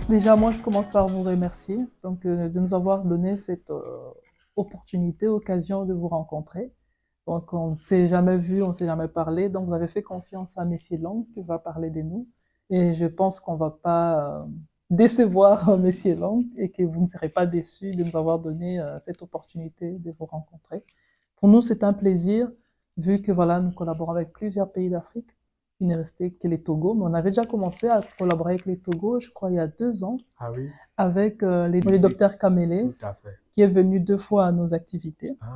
Déjà, moi, je commence par vous remercier donc, de nous avoir donné cette opportunité, occasion de vous rencontrer. Donc, on ne s'est jamais vu, on ne s'est jamais parlé. Donc, vous avez fait confiance à Messie Long qui va parler de nous. Et je pense qu'on ne va pas décevoir Messie Long et que vous ne serez pas déçus de nous avoir donné cette opportunité de vous rencontrer. Pour nous, c'est un plaisir, vu que voilà, nous collaborons avec plusieurs pays d'Afrique. Il n'est resté que les Togo, mais on avait déjà commencé à collaborer avec les Togo, je crois, il y a 2 ans, Ah oui, avec le docteur Kamele, tout à fait. qui est venu 2 fois à nos activités. Ah,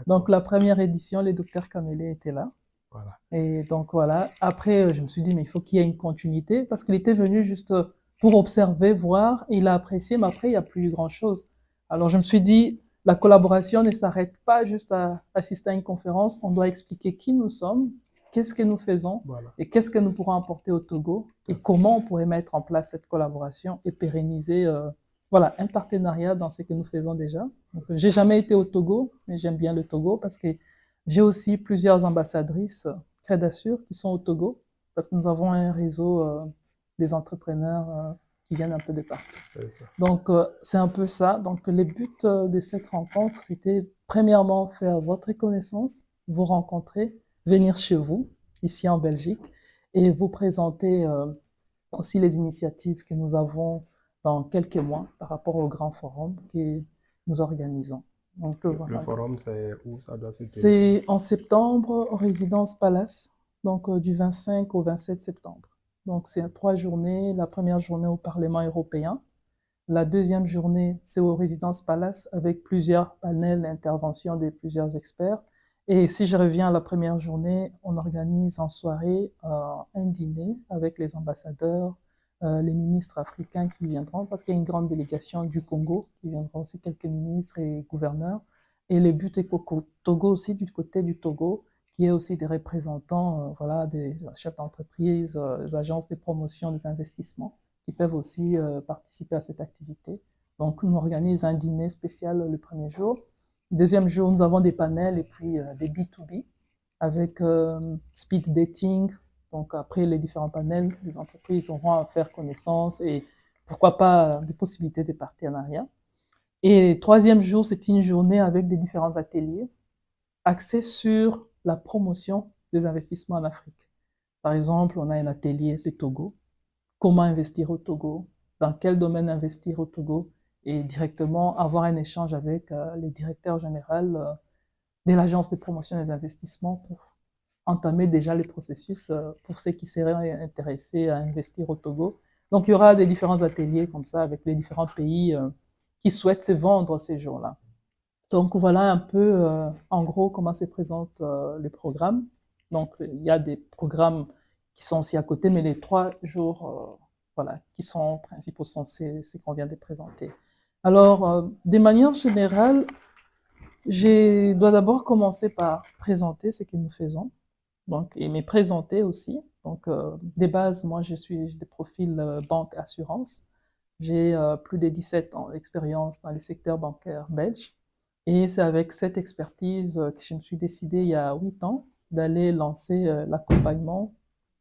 Donc, d'accord. la première édition, le docteur Kamele était là. Voilà. Et donc, voilà. Après, je me suis dit, mais il faut qu'il y ait une continuité, parce qu'il était venu juste pour observer, voir, il a apprécié, mais après, il n'y a plus eu grand-chose. Alors, je me suis dit, la collaboration ne s'arrête pas juste à assister à une conférence, on doit expliquer qui nous sommes, qu'est-ce que nous faisons, Voilà. et qu'est-ce que nous pourrons apporter au Togo, et comment on pourrait mettre en place cette collaboration et pérenniser voilà, un partenariat dans ce que nous faisons déjà. Donc, j'ai jamais été au Togo, mais j'aime bien le Togo parce que j'ai aussi plusieurs ambassadrices Crédassure qui sont au Togo, parce que nous avons un réseau des entrepreneurs qui viennent un peu de partout. C'est ça. Donc, c'est un peu ça. Donc, les buts de cette rencontre, c'était premièrement faire votre connaissance, vous rencontrer, venir chez vous, ici en Belgique, et vous présenter aussi les initiatives que nous avons dans quelques mois par rapport au grand forum que nous organisons. Donc, Le voilà. forum, c'est où ça doit se tenir? C'est en septembre au Résidence Palace, donc du 25 au 27 septembre. Donc, c'est 3 journées. La première journée au Parlement européen. La deuxième journée, c'est au Résidence Palace avec plusieurs panels d'intervention de plusieurs experts. Et si je reviens à la première journée, on organise en soirée un dîner avec les ambassadeurs, les ministres africains qui viendront, parce qu'il y a une grande délégation du Congo qui viendront aussi, quelques ministres et gouverneurs. Et le but est qu'au Togo aussi, du côté du Togo, qui est aussi des représentants, voilà, des chefs d'entreprise, des agences de promotion des investissements, qui peuvent aussi participer à cette activité. Donc, on organise un dîner spécial le premier jour. Le deuxième jour, nous avons des panels et puis des B2B avec speed dating. Donc, après les différents panels, les entreprises auront à faire connaissance et pourquoi pas des possibilités de partenariat. Et le troisième jour, c'est une journée avec des différents ateliers axés sur la promotion des investissements en Afrique. Par exemple, on a un atelier du Togo, comment investir au Togo, dans quel domaine investir au Togo, et directement avoir un échange avec le directeur général de l'agence de promotion des investissements pour entamer déjà les processus pour ceux qui seraient intéressés à investir au Togo. Donc, il y aura des différents ateliers comme ça avec les différents pays qui souhaitent se vendre ces jours-là. Donc, voilà un peu, en gros, comment se présente le programme. Donc, il y a des programmes qui sont aussi à côté, mais les 3 jours voilà, qui sont principaux sont ces qu'on vient de présenter. Alors, de manière générale, je dois d'abord commencer par présenter ce que nous faisons, donc, et me présenter aussi. Donc, des bases, moi, je suis des profils banque assurance. J'ai plus de 17 ans d'expérience dans le secteur bancaire belge. Et c'est avec cette expertise que je me suis décidé il y a 8 ans d'aller lancer l'accompagnement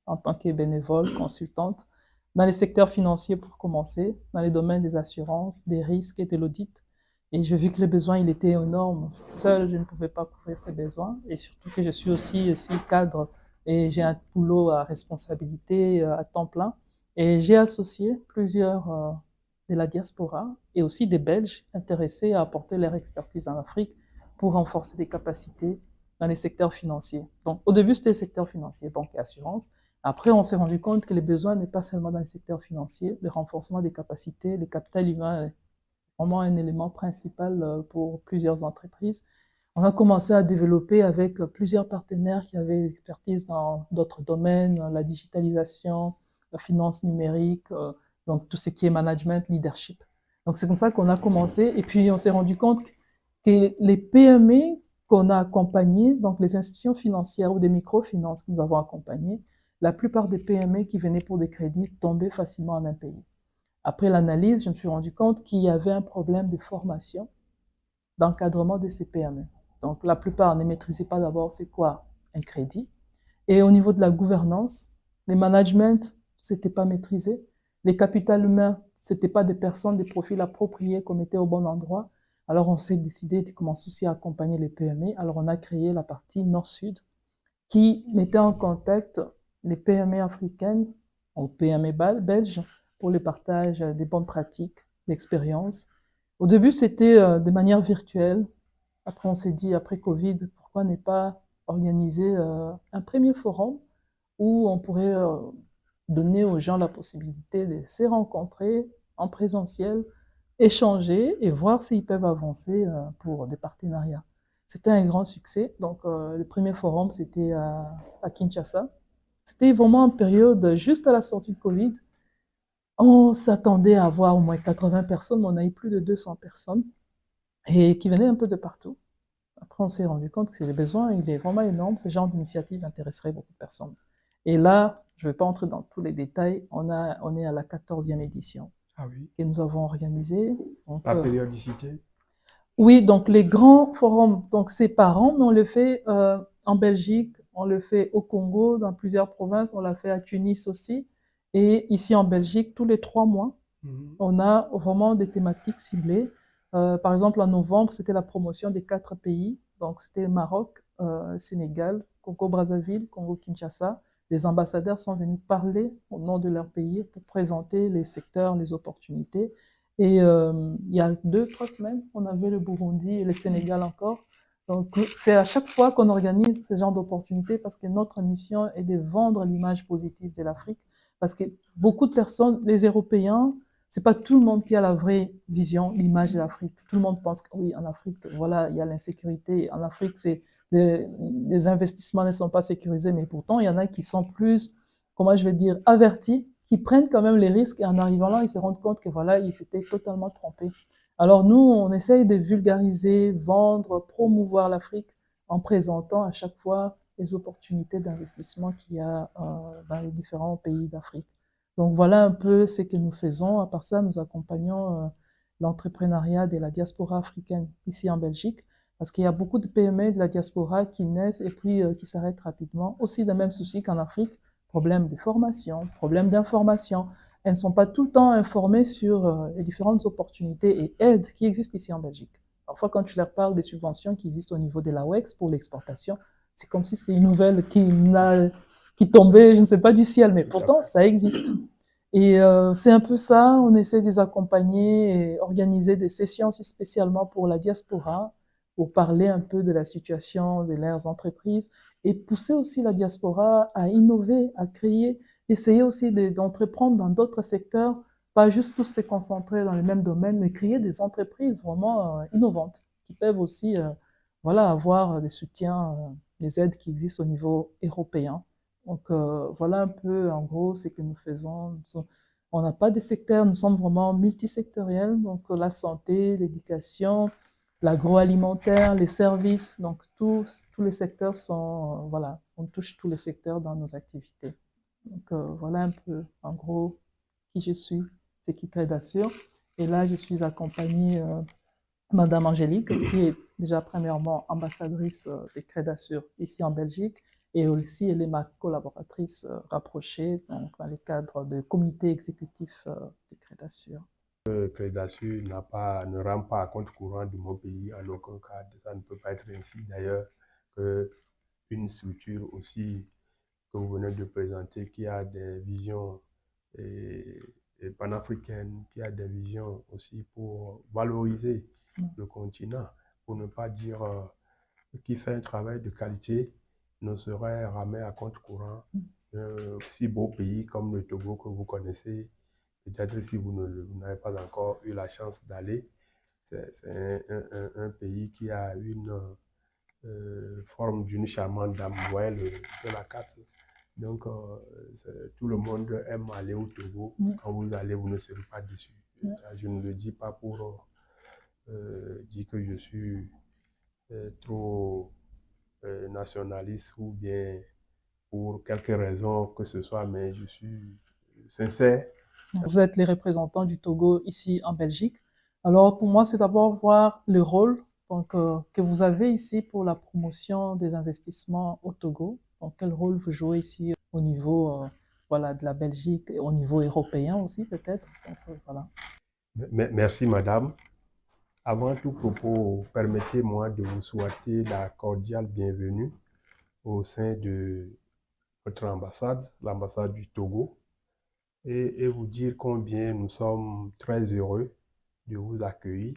en tant que bénévole, consultante, dans les secteurs financiers pour commencer, dans les domaines des assurances, des risques et de l'audit. Et j'ai vu que le besoin, il était énorme. Seul, je ne pouvais pas couvrir ces besoins. Et surtout que je suis aussi cadre et j'ai un boulot à responsabilité à temps plein. Et j'ai associé plusieurs de la diaspora et aussi des Belges intéressés à apporter leur expertise en Afrique pour renforcer des capacités dans les secteurs financiers. Donc, au début, c'était le secteur financier, banque et assurance. Après, on s'est rendu compte que les besoins n'est pas seulement dans le secteur financier, le renforcement des capacités, le capital humain est vraiment un élément principal pour plusieurs entreprises. On a commencé à développer avec plusieurs partenaires qui avaient l'expertise dans d'autres domaines, la digitalisation, la finance numérique, donc tout ce qui est management, leadership. Donc c'est comme ça qu'on a commencé et puis on s'est rendu compte que les PME qu'on a accompagnées, donc les institutions financières ou des microfinances que nous avons accompagnées, la plupart des PME qui venaient pour des crédits tombaient facilement en impayés. Après l'analyse, je me suis rendu compte qu'il y avait un problème de formation, d'encadrement de ces PME. Donc, la plupart ne maîtrisaient pas d'abord c'est quoi un crédit. Et au niveau de la gouvernance, les managements, c'était pas maîtrisé. Les capitaux humains, c'était pas des personnes, des profils appropriés qu'on mettait au bon endroit. Alors, on s'est décidé de commencer aussi à accompagner les PME. Alors, on a créé la partie Nord-Sud qui mettait en contact les PME africaines ou PME belges pour le partage des bonnes pratiques, d'expériences. Au début, c'était de manière virtuelle. Après, on s'est dit, après Covid, pourquoi ne pas organiser un premier forum où on pourrait donner aux gens la possibilité de se rencontrer en présentiel, échanger et voir s'ils peuvent avancer pour des partenariats. C'était un grand succès. Donc, le premier forum, c'était à Kinshasa. C'était vraiment en période juste à la sortie de Covid. On s'attendait à avoir au moins 80 personnes, mais on a eu plus de 200 personnes et qui venaient un peu de partout. Après, on s'est rendu compte que le besoin, il est vraiment énorme. Ce genre d'initiative intéresserait beaucoup de personnes. Et là, je ne vais pas entrer dans tous les détails, on est à la 14e édition Ah oui. que nous avons organisée. Donc, La périodicité? oui, donc les grands forums, donc c'est par an, mais on le fait en Belgique, on le fait au Congo, dans plusieurs provinces, on l'a fait à Tunis aussi, et ici en Belgique, tous les 3 mois, on a vraiment des thématiques ciblées. Par exemple, en novembre, c'était la promotion des 4 pays, donc c'était le Maroc, Sénégal, Congo-Brazzaville, Congo-Kinshasa. Les ambassadeurs sont venus parler au nom de leur pays pour présenter les secteurs, les opportunités. Et il y a 2, 3 semaines, on avait le Burundi et le Sénégal encore. Donc, c'est à chaque fois qu'on organise ce genre d'opportunités parce que notre mission est de vendre l'image positive de l'Afrique. Parce que beaucoup de personnes, les Européens, c'est pas tout le monde qui a la vraie vision, l'image de l'Afrique. Tout le monde pense que oui, en Afrique, voilà, il y a l'insécurité. En Afrique, les investissements ne sont pas sécurisés, mais pourtant, il y en a qui sont plus, comment je vais dire, avertis, qui prennent quand même les risques et en arrivant là, ils se rendent compte que voilà, ils s'étaient totalement trompés. Alors nous, on essaye de vulgariser, vendre, promouvoir l'Afrique en présentant à chaque fois les opportunités d'investissement qu'il y a dans les différents pays d'Afrique. Donc voilà un peu ce que nous faisons. À part ça, nous accompagnons l'entrepreneuriat de la diaspora africaine ici en Belgique, parce qu'il y a beaucoup de PME de la diaspora qui naissent et puis qui s'arrêtent rapidement. Aussi le même souci qu'en Afrique, problème de formation, problème d'information. Elles ne sont pas tout le temps informées sur les différentes opportunités et aides qui existent ici en Belgique. Parfois, quand tu leur parles des subventions qui existent au niveau de la WEX pour l'exportation, c'est comme si c'est une nouvelle qui tombait, je ne sais pas, du ciel, mais pourtant, ça existe. Et c'est un peu ça, on essaie de les accompagner et organiser des sessions spécialement pour la diaspora, pour parler un peu de la situation de leurs entreprises et pousser aussi la diaspora à innover, à créer, essayer aussi d'entreprendre dans d'autres secteurs, pas juste tous se concentrer dans le même domaine, mais créer des entreprises vraiment innovantes qui peuvent aussi voilà, avoir des soutiens, des aides qui existent au niveau européen. Donc voilà un peu en gros ce que nous faisons. On n'a pas de secteur, nous sommes vraiment multisectoriels, donc la santé, l'éducation, l'agroalimentaire, les services, donc tous les secteurs sont, voilà, on touche tous les secteurs dans nos activités. Donc voilà un peu en gros qui je suis, c'est qui Crédassure. Et là, je suis accompagnée Madame Angélique, qui est déjà premièrement ambassadrice de Crédassure ici en Belgique, et aussi elle est ma collaboratrice rapprochée donc, dans le cadre du comité exécutif de Crédassure. Crédassure ne rend pas à compte courant de mon pays en aucun cas. Ça ne peut pas être ainsi d'ailleurs qu'une structure aussi que vous venez de présenter qui a des visions panafricaines, qui a des visions aussi pour valoriser le continent, pour ne pas dire qui fait un travail de qualité, ne saurait ramer à compte courant si beau pays comme le Togo que vous connaissez. Peut-être si vous n'avez pas encore eu la chance d'aller, c'est un pays qui a une forme d'une charmante dame. Vous voyez de la carte. Donc, tout le monde aime aller au Togo. Quand vous allez, vous ne serez pas déçus. Je ne le dis pas pour dire que je suis trop nationaliste ou bien pour quelque raison que ce soit, mais je suis sincère. Vous êtes les représentants du Togo ici en Belgique. Alors pour moi, c'est d'abord voir le rôle donc, que vous avez ici pour la promotion des investissements au Togo. Donc quel rôle vous jouez ici au niveau voilà, de la Belgique et au niveau européen aussi peut-être. Voilà. Merci madame. Avant tout propos, permettez-moi de vous souhaiter la cordiale bienvenue au sein de notre ambassade, l'ambassade du Togo, et vous dire combien nous sommes très heureux de vous accueillir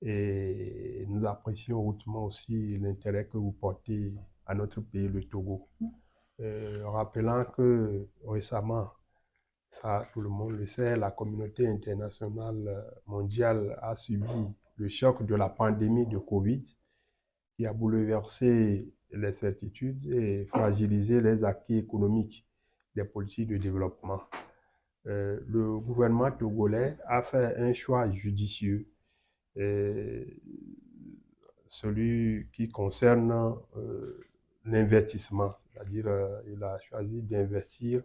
et nous apprécions hautement aussi l'intérêt que vous portez à notre pays, le Togo. Rappelant que récemment, ça tout le monde le sait, la communauté internationale mondiale a subi le choc de la pandémie de Covid qui a bouleversé les certitudes et fragilisé les acquis économiques des politiques de développement. Le gouvernement togolais a fait un choix judicieux, celui qui concerne l'investissement, c'est-à-dire il a choisi d'investir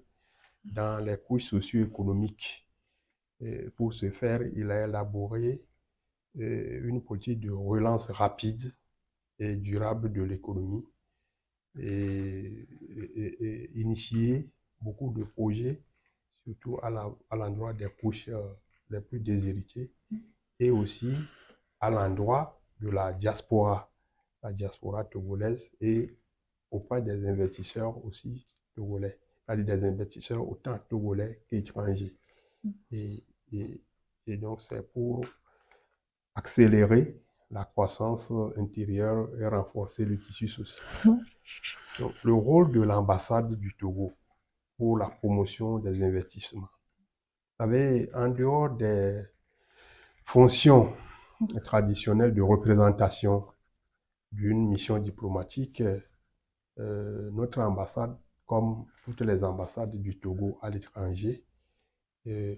dans les couches socio-économiques. Pour ce faire, il a élaboré une politique de relance rapide et durable de l'économie et initié beaucoup de projets, surtout à l'endroit des couches les plus déshéritées et aussi à l'endroit de la diaspora togolaise et auprès des investisseurs aussi togolais, c'est-à-dire des investisseurs autant togolais qu'étrangers. Et, et, et donc c'est pour accélérer la croissance intérieure et renforcer le tissu social. Donc, le rôle de l'ambassade du Togo pour la promotion des investissements. Vous savez, en dehors des fonctions traditionnelles de représentation d'une mission diplomatique, notre ambassade, comme toutes les ambassades du Togo à l'étranger,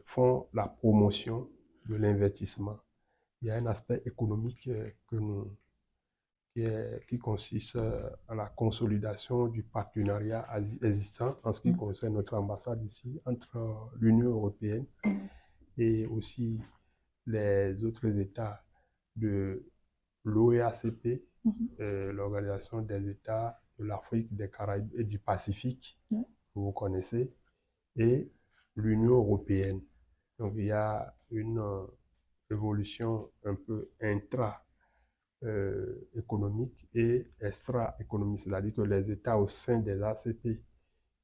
font la promotion de l'investissement. Il y a un aspect économique qui consiste à la consolidation du partenariat existant en ce qui concerne notre ambassade ici entre l'Union européenne et aussi les autres États de l'OEACP, l'Organisation des États de l'Afrique, des Caraïbes et du Pacifique, que vous connaissez, et l'Union européenne. Donc il y a une évolution un peu économique et extra-économique, c'est-à-dire que les États au sein des ACP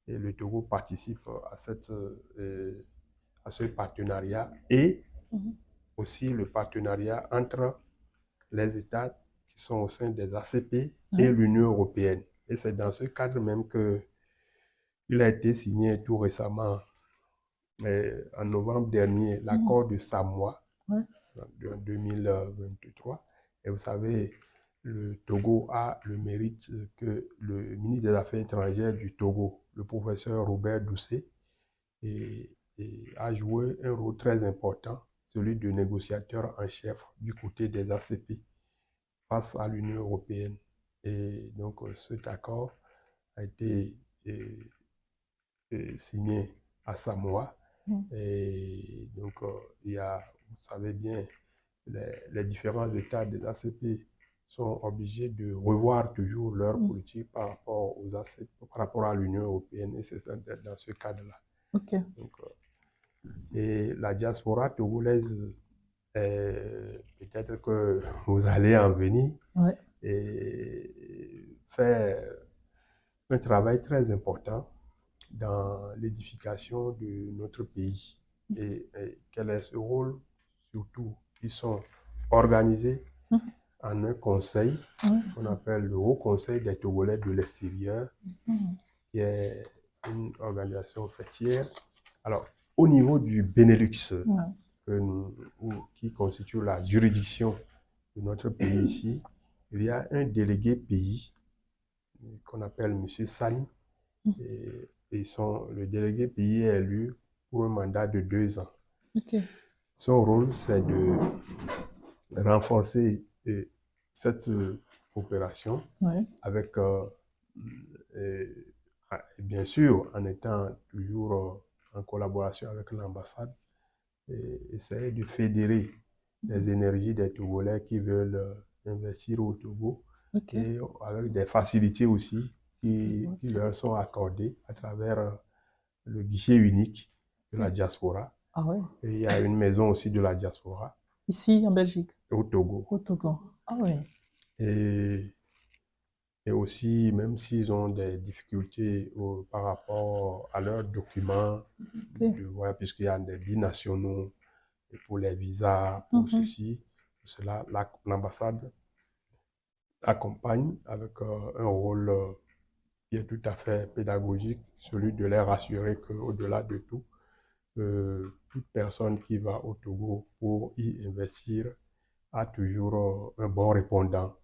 et le Togo participent à ce partenariat et aussi le partenariat entre les États qui sont au sein des ACP et l'Union européenne. Et c'est dans ce cadre même qu'il a été signé tout récemment, en novembre dernier, l'accord de Samoa en 2023. Et vous savez, le Togo a le mérite que le ministre des Affaires étrangères du Togo, le professeur Robert Doucet, a joué un rôle très important, celui de négociateur en chef du côté des ACP face à l'Union européenne. Et donc cet accord a été signé à Samoa. Et donc il y a, vous savez bien, les différents États des ACP sont obligés de revoir toujours leur politique par rapport aux ACP, par rapport à l'Union européenne, et c'est dans ce cadre-là. Okay. Donc, et la diaspora togolaise, peut-être que vous allez en venir, et faire un travail très important dans l'édification de notre pays. Et quel est ce rôle? Surtout, ils sont organisés en un conseil qu'on appelle le Haut Conseil des Togolais de l'extérieur, qui est une organisation fêtière. Alors, au niveau du Benelux, qui constitue la juridiction de notre pays ici, il y a un délégué pays qu'on appelle M. Sani. Et le délégué pays est élu pour un mandat de 2 ans. Son rôle, c'est de renforcer cette coopération avec, bien sûr, en étant toujours en collaboration avec l'ambassade, et essayer de fédérer les énergies des Togolais qui veulent investir au Togo, et avec des facilités aussi qui leur sont accordées à travers le guichet unique de la diaspora. Et il y a une maison aussi de la diaspora. Ici, en Belgique? Au Togo. Au Togo. Ah oui. Et aussi, même s'ils ont des difficultés par rapport à leurs documents, puisqu'il y a des binationaux, et pour les visas, pour ceci, cela, l'ambassade accompagne avec un rôle qui est tout à fait pédagogique, celui de les rassurer qu'au-delà de tout, toute personne qui va au Togo pour y investir a toujours un bon répondant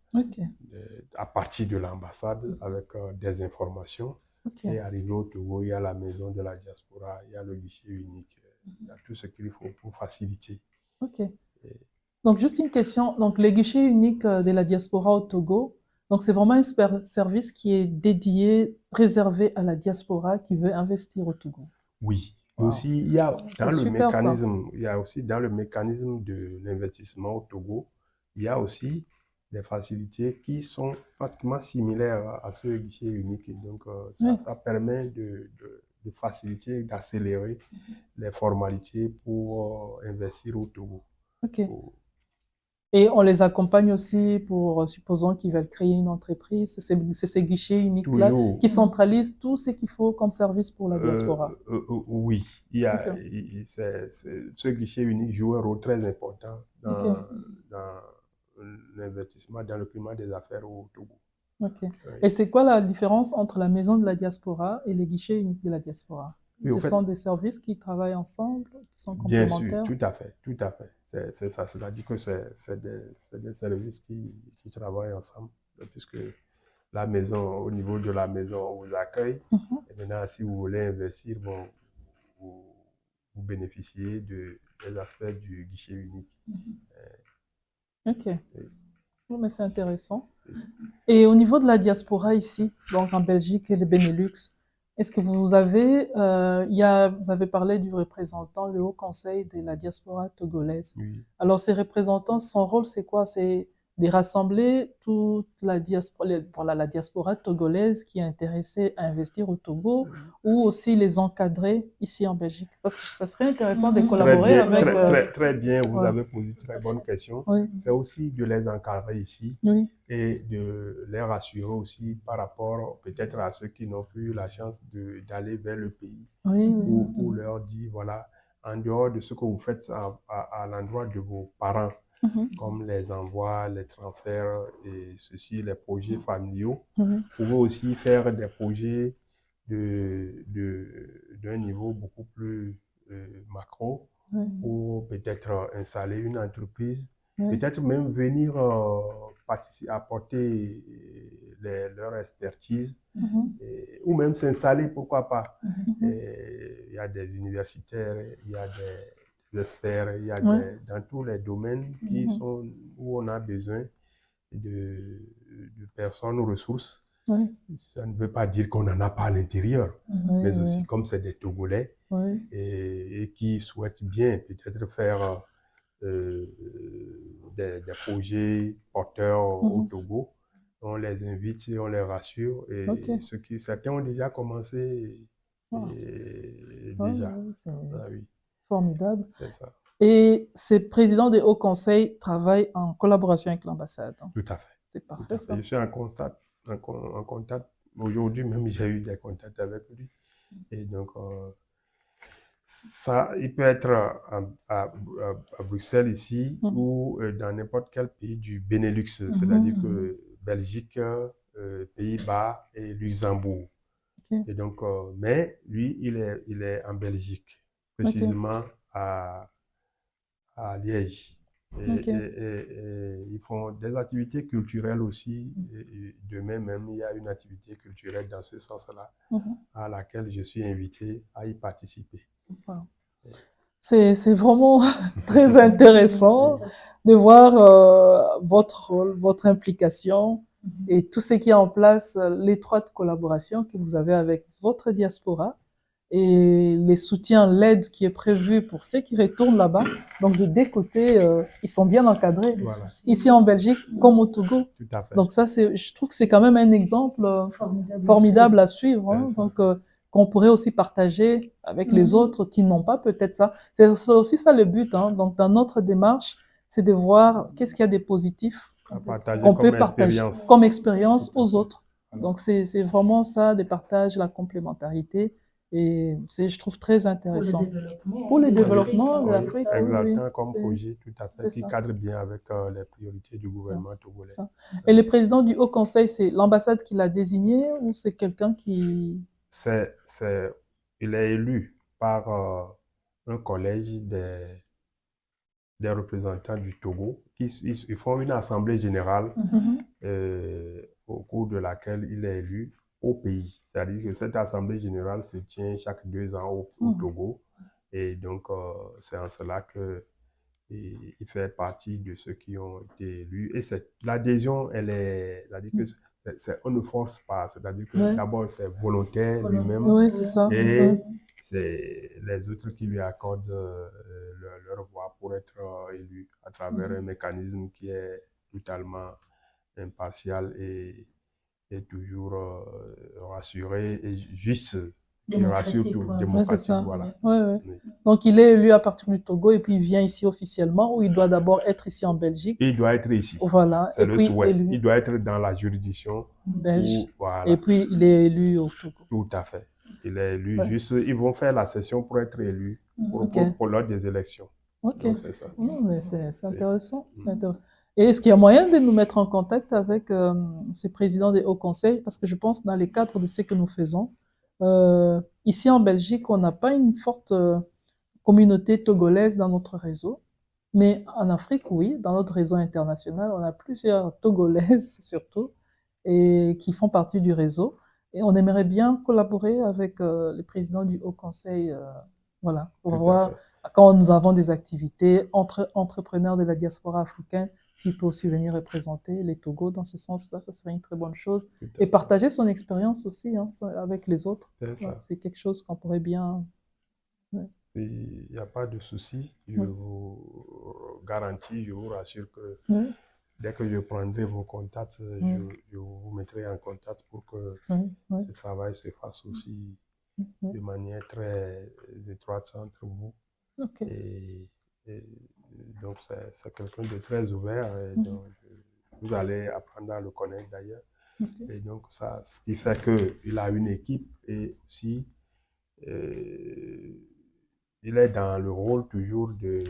à partir de l'ambassade avec des informations. Et arrivé au Togo, il y a la maison de la diaspora, il y a le guichet unique, il y a tout ce qu'il faut pour faciliter. Donc, juste une question. Donc, le guichet unique de la diaspora au Togo, donc c'est vraiment un service qui est dédié, réservé à la diaspora qui veut investir au Togo. Oui. Aussi, il y a dans le mécanisme, dans le mécanisme de l'investissement au Togo, il y a aussi des facilités qui sont pratiquement similaires à ce guichet unique. Et donc, ça permet de faciliter, d'accélérer les formalités pour investir au Togo. Et on les accompagne aussi pour, supposons qu'ils veulent créer une entreprise, c'est ces guichets uniques-là qui centralisent tout ce qu'il faut comme service pour la diaspora. Oui, ce guichet unique joue un rôle très important dans l'investissement, dans le climat des affaires au Togo. Et c'est quoi la différence entre la maison de la diaspora et les guichets uniques de la diaspora? Ce sont des services qui travaillent ensemble, qui sont complémentaires? Bien sûr, tout à fait, tout à fait. C'est ça, c'est-à-dire que c'est des services qui travaillent ensemble, puisque la maison, au niveau de la maison, on vous accueille. Et maintenant, si vous voulez investir, bon, vous bénéficiez des aspects du guichet unique. Bon, mais c'est intéressant. Et au niveau de la diaspora ici, donc en Belgique et le Benelux, est-ce que vous avez, vous avez parlé du représentant, le Haut Conseil de la diaspora togolaise. Alors, ces représentants, son rôle, c'est quoi? C'est de rassembler toute la diaspora, la diaspora togolaise qui est intéressée à investir au Togo, ou aussi les encadrer ici en Belgique? Parce que ça serait intéressant de collaborer avec... Très bien, vous avez posé une très bonne question. C'est aussi de les encadrer ici et de les rassurer aussi par rapport peut-être à ceux qui n'ont plus la chance d'aller vers le pays, pour leur dire, voilà, en dehors de ce que vous faites à l'endroit de vos parents, comme les envois, les transferts et ceci, les projets familiaux, vous pouvez aussi faire des projets d'un niveau beaucoup plus macro, pour peut-être installer une entreprise, peut-être même venir apporter leur expertise, ou même s'installer, pourquoi pas. Il y a des universitaires, il y a des experts, il y a dans tous les domaines où on a besoin de personnes ressources. Ça ne veut pas dire qu'on n'en a pas à l'intérieur, mais aussi comme c'est des Togolais et qui souhaitent bien peut-être faire des projets porteurs au Togo. On les invite et on les rassure. Et certains ont déjà commencé déjà. Formidable. C'est ça. Et ces présidents des hauts conseils travaillent en collaboration avec l'ambassade. Tout à fait. C'est parfait, ça. Je suis en contact. Aujourd'hui même, j'ai eu des contacts avec lui. Et donc, Ça, il peut être à Bruxelles ici ou dans n'importe quel pays du Benelux, c'est-à-dire que Belgique, Pays-Bas et Luxembourg. Et donc, mais lui, il est en Belgique, précisément à Liège. Et ils font des activités culturelles aussi. Et demain même, il y a une activité culturelle dans ce sens-là à laquelle je suis invité à y participer. Wow. C'est vraiment très intéressant de voir votre rôle, votre implication et tout ce qui est en place, l'étroite collaboration que vous avez avec votre diaspora et les soutiens, l'aide qui est prévue pour ceux qui retournent là-bas. Donc, de deux côtés, ils sont bien encadrés. Voilà. Ici en Belgique comme au Togo. Tout à fait. Donc ça, je trouve que c'est quand même un exemple formidable à suivre. Hein. Donc, qu'on pourrait aussi partager avec les autres qui n'ont pas peut-être ça. C'est aussi ça le but. Hein. Donc, dans notre démarche, c'est de voir qu'est-ce qu'il y a de positif qu'on peut partager comme expérience aux autres. Voilà. Donc, c'est vraiment ça, de partage, la complémentarité. Et je trouve très intéressant. Pour le développement de l'Afrique. Exactement, oui, comme projet, tout à fait, qui cadre bien avec les priorités du gouvernement togolais. Et le président du Haut Conseil, c'est l'ambassade qui l'a désigné ou c'est quelqu'un qui... Il est élu par un collège des représentants du Togo. Ils font une assemblée générale au cours de laquelle il est élu au pays. C'est-à-dire que cette assemblée générale se tient chaque 2 ans au Togo. Et donc, c'est en cela qu'il fait partie de ceux qui ont été élus. Et l'adhésion, elle est... C'est-à-dire que on ne force pas. C'est-à-dire que d'abord, c'est volontaire lui-même. Oui, c'est ça. Et c'est les autres qui lui accordent leur voix pour être élu à travers un mécanisme qui est totalement impartial et toujours rassuré et juste, qui rassure tout, démocratique. Ça. Voilà. Oui. Donc, il est élu à partir du Togo et puis il vient ici officiellement ou il doit d'abord être ici en Belgique? Il doit être ici. Voilà. C'est le souhait. Il doit être dans la juridiction belge. Voilà. Et puis, il est élu au Togo. Tout à fait. Il est élu juste, ils vont faire la session pour être élu pour l'ordre des élections. Ok, c'est ça. C'est intéressant. Et est-ce qu'il y a moyen de nous mettre en contact avec ces présidents des hauts conseils? Parce que je pense que dans les cadres de ce que nous faisons, ici en Belgique, on n'a pas une forte communauté togolaise dans notre réseau. Mais en Afrique, oui, dans notre réseau international, on a plusieurs Togolaises surtout, et qui font partie du réseau. Et on aimerait bien collaborer avec les présidents du Haut Conseil, voilà, pour voir quand nous avons des activités entre entrepreneurs de la diaspora africaine, s'il peut aussi venir représenter les Togo dans ce sens-là, ça serait une très bonne chose. Et partager son expérience aussi hein, avec les autres. C'est quelque chose qu'on pourrait bien... Il n'y a pas de souci, je vous garantis, je vous rassure que dès que je prendrai vos contacts, je vous mettrai en contact pour que ce travail se fasse aussi de manière très étroite entre vous. Et donc, c'est quelqu'un de très ouvert. Et donc, vous allez apprendre à le connaître d'ailleurs. Et donc, ça, ce qui fait qu'il a une équipe et aussi... il est dans le rôle toujours de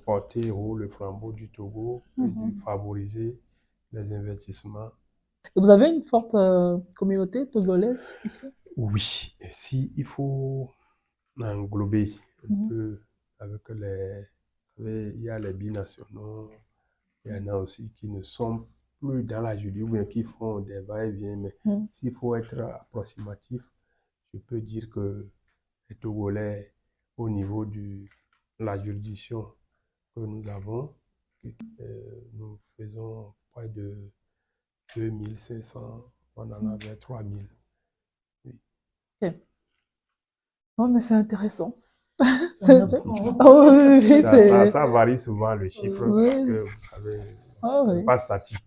porter haut le flambeau du Togo et de favoriser les investissements. Et vous avez une forte communauté togolaise ici? Oui, et si il faut englober un peu avec les... Vous savez, il y a les binationaux, il y en a aussi qui ne sont plus dans la juridiction, ou bien qui font des va-et-vient, mais s'il faut être approximatif, je peux dire que les Togolais, au niveau de la juridiction que nous avons, nous faisons près de 2500, on en avait 3000. Oui. Ok. Oh, mais c'est intéressant. Ça varie souvent le chiffre parce que vous savez, c'est pas statique.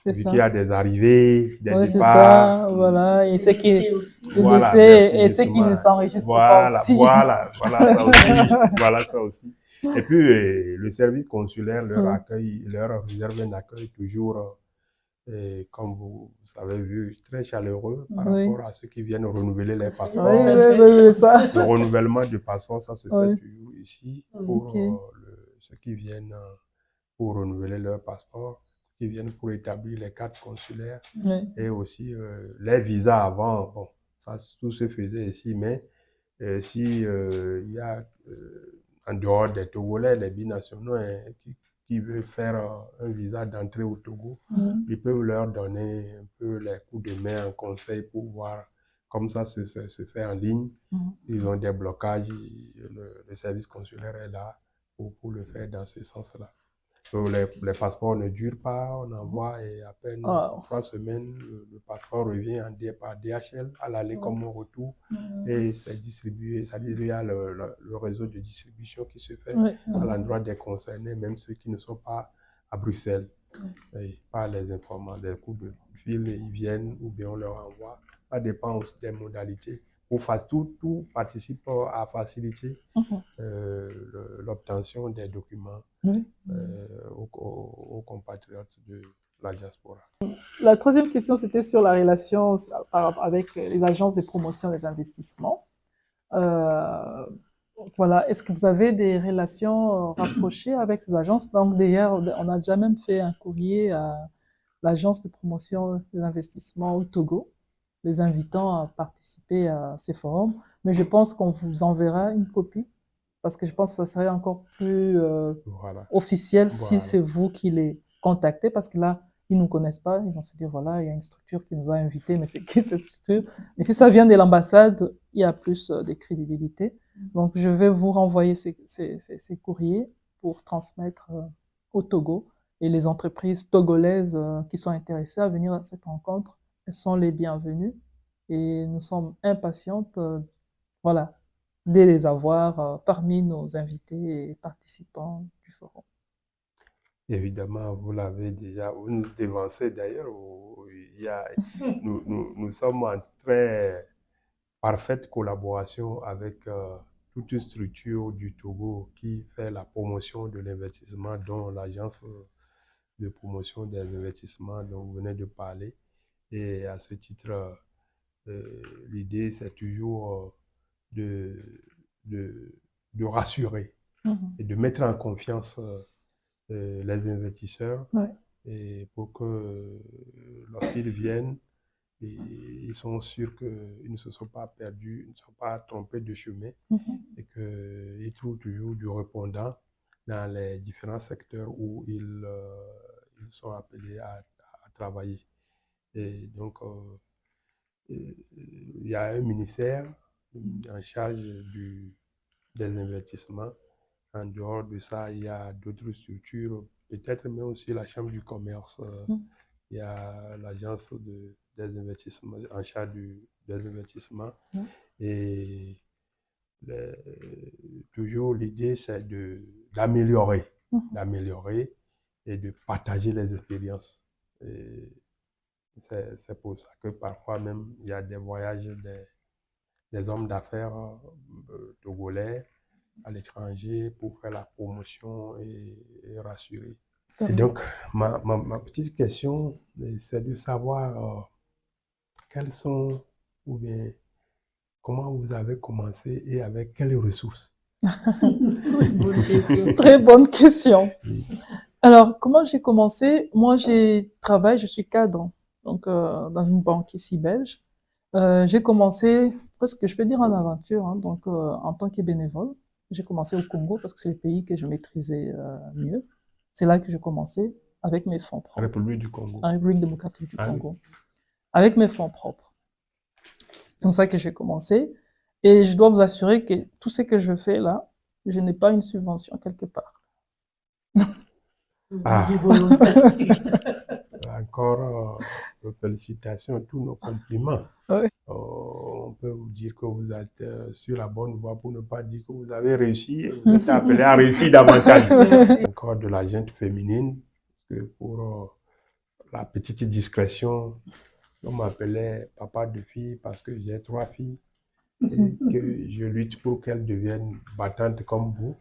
Vu qu'il y a des arrivées, des départs. C'est ça, voilà. Et ceux qui, et ceux qui ne s'enregistrent pas aussi. Voilà ça aussi. Voilà ça aussi. Et puis, le service consulaire leur réserve un accueil toujours et comme vous avez vu, très chaleureux par Oui. rapport à ceux qui viennent renouveler les Oui, passeports. oui, ça. Le renouvellement du passeport, ça se fait Oui. toujours ici pour Ok. ceux qui viennent pour renouveler leur passeport, qui viennent pour établir les cartes consulaires Oui. et aussi les visas avant. Bon, ça, tout se faisait ici, mais si il y a en dehors des Togolais, les binationaux qui veulent faire un visa d'entrée au Togo, ils peuvent leur donner un peu les coups de main en conseil pour voir. Comme ça se fait en ligne. Ils ont des blocages, le service consulaire est là pour le faire dans ce sens-là. Donc les passeports ne durent pas, on envoie et à peine 3 semaines, le passeport revient par DHL à l'aller comme au retour et c'est distribué. C'est-à-dire qu'il y a le réseau de distribution qui se fait à l'endroit des concernés, même ceux qui ne sont pas à Bruxelles. Et par les informations, des coups de fil, ils viennent ou bien on leur envoie. Ça dépend aussi des modalités. Tout participe à faciliter l'obtention des documents aux compatriotes de la diaspora. La troisième question, c'était sur la relation avec les agences de promotion des investissements. Voilà, est-ce que vous avez des relations rapprochées avec ces agences? Donc, d'ailleurs, on a déjà même fait un courrier à l'agence de promotion des investissements au Togo, les invitant à participer à ces forums. Mais je pense qu'on vous enverra une copie parce que je pense que ça serait encore plus officiel si c'est vous qui les contactez parce que là, ils ne nous connaissent pas, ils vont se dire, voilà, il y a une structure qui nous a invités, mais c'est qui cette structure? Et si ça vient de l'ambassade, il y a plus de crédibilité. Donc, je vais vous renvoyer ces courriers pour transmettre au Togo et les entreprises togolaises qui sont intéressées à venir à cette rencontre, elles sont les bienvenues et nous sommes impatientes, voilà, de les avoir parmi nos invités et participants du forum. Évidemment, vous l'avez déjà, vous nous devancez d'ailleurs, nous sommes en très parfaite collaboration avec toute une structure du Togo qui fait la promotion de l'investissement, dont l'agence de promotion des investissements dont vous venez de parler. Et à ce titre, l'idée, c'est toujours de, de rassurer et de mettre en confiance les investisseurs et pour que lorsqu'ils viennent, ils sont sûrs qu'ils ne se sont pas perdus, ils ne sont pas trompés de chemin et qu'ils trouvent toujours du répondant dans les différents secteurs où ils sont appelés à travailler. Et donc, il y a un ministère en charge des investissements. En dehors de ça, il y a d'autres structures, peut-être même aussi la Chambre du commerce. Il y a l'agence des investissements, en charge des investissements. Et toujours l'idée, c'est d'améliorer et de partager les expériences. C'est pour ça que parfois même, il y a des voyages des hommes d'affaires togolais à l'étranger pour faire la promotion et rassurer. Et donc, ma petite question, c'est de savoir quelles sont, ou bien, comment vous avez commencé et avec quelles ressources? Bonne question. Très bonne question. Alors, comment j'ai commencé? Moi, je suis cadre, donc dans une banque ici belge. J'ai commencé presque, je peux dire en aventure, hein, donc en tant que bénévole. J'ai commencé au Congo parce que c'est le pays que je maîtrisais mieux. C'est là que j'ai commencé avec mes fonds propres. République du Congo. En République démocratique du Congo. Avec mes fonds propres. C'est comme ça que j'ai commencé. Et je dois vous assurer que tout ce que je fais là, je n'ai pas une subvention quelque part. Du encore, félicitations, tous nos compliments. On peut vous dire que vous êtes sur la bonne voie pour ne pas dire que vous avez réussi et vous êtes appelé à réussir davantage. Encore de la gente féminine, parce que pour la petite discrétion, on m'appelait papa de fille parce que j'ai 3 filles et que je lutte pour qu'elles deviennent battantes comme vous.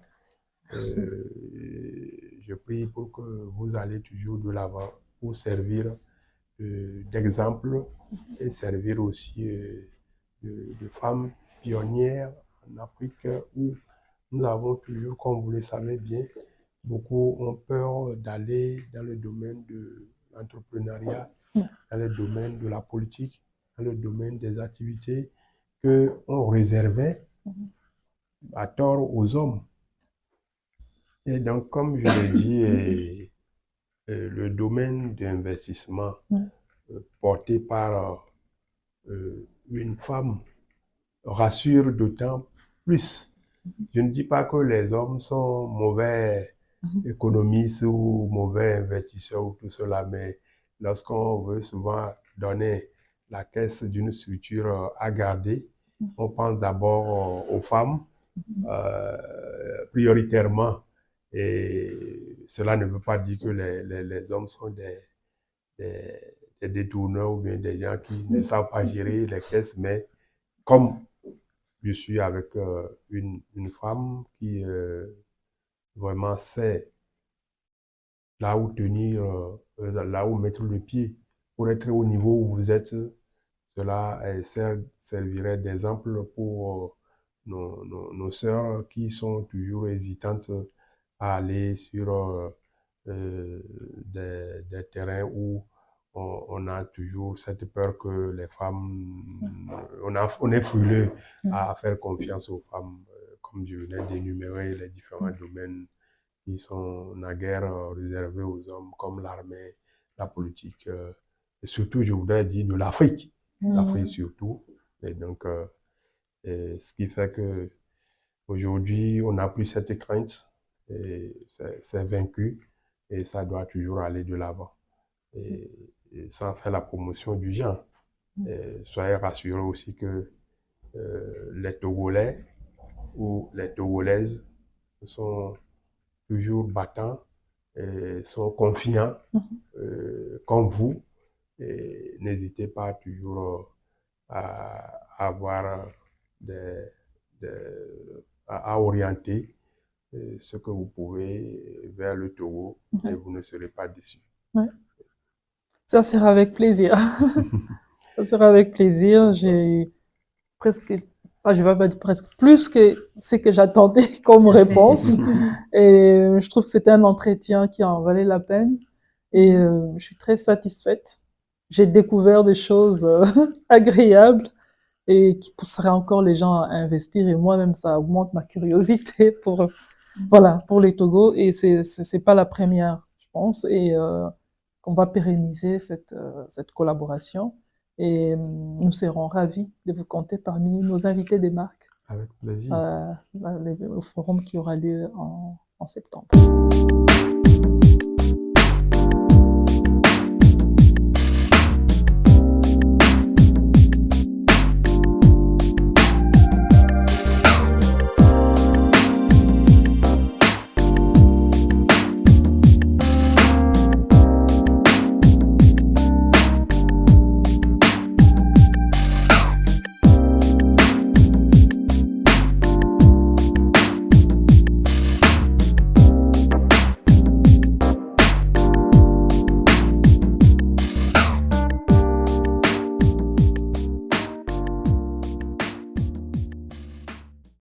Je prie pour que vous allez toujours de l'avant pour servir d'exemple et servir aussi de femmes pionnières en Afrique où nous avons toujours, comme vous le savez bien, beaucoup ont peur d'aller dans le domaine de l'entrepreneuriat, dans le domaine de la politique, dans le domaine des activités qu'on réservait à tort aux hommes. Et donc, comme je l'ai dit, le domaine d'investissement porté par une femme rassure d'autant plus. Je ne dis pas que les hommes sont mauvais économistes ou mauvais investisseurs ou tout cela, mais lorsqu'on veut souvent donner la caisse d'une structure à garder, on pense d'abord aux femmes prioritairement. Et cela ne veut pas dire que les hommes sont des détourneurs ou bien des gens qui ne savent pas gérer les caisses, mais comme je suis avec une femme qui vraiment sait là où tenir, là où mettre le pied pour être au niveau où vous êtes, cela servirait d'exemple pour nos sœurs qui sont toujours hésitantes à aller sur des terrains où on a toujours cette peur que les femmes, on est frileux à faire confiance aux femmes, comme je venais d'énumérer les différents domaines qui sont naguère réservés aux hommes, comme l'armée, la politique, et surtout, je voudrais dire, de l'Afrique, l'Afrique surtout. Et donc, ce qui fait que aujourd'hui, on n'a plus cette crainte, et c'est vaincu, et ça doit toujours aller de l'avant. Et sans faire la promotion du genre. Et soyez rassurés aussi que les Togolais ou les Togolaises sont toujours battants, et sont confiants comme vous. Et n'hésitez pas toujours à avoir à orienter ce que vous pouvez vers le Togo et vous ne serez pas déçus. Ouais. Ça sera avec plaisir. Ça sera avec plaisir. J'ai presque, je vais pas dire presque, plus que ce que j'attendais comme réponse. Et je trouve que c'était un entretien qui en valait la peine. Et je suis très satisfaite. J'ai découvert des choses agréables et qui pousseraient encore les gens à investir. Et moi-même, ça augmente ma curiosité pour les Togo. Et c'est pas la première, je pense. Et qu'on va pérenniser cette collaboration. Et nous serons ravis de vous compter parmi nos invités des marques. Avec plaisir. Au forum qui aura lieu en septembre.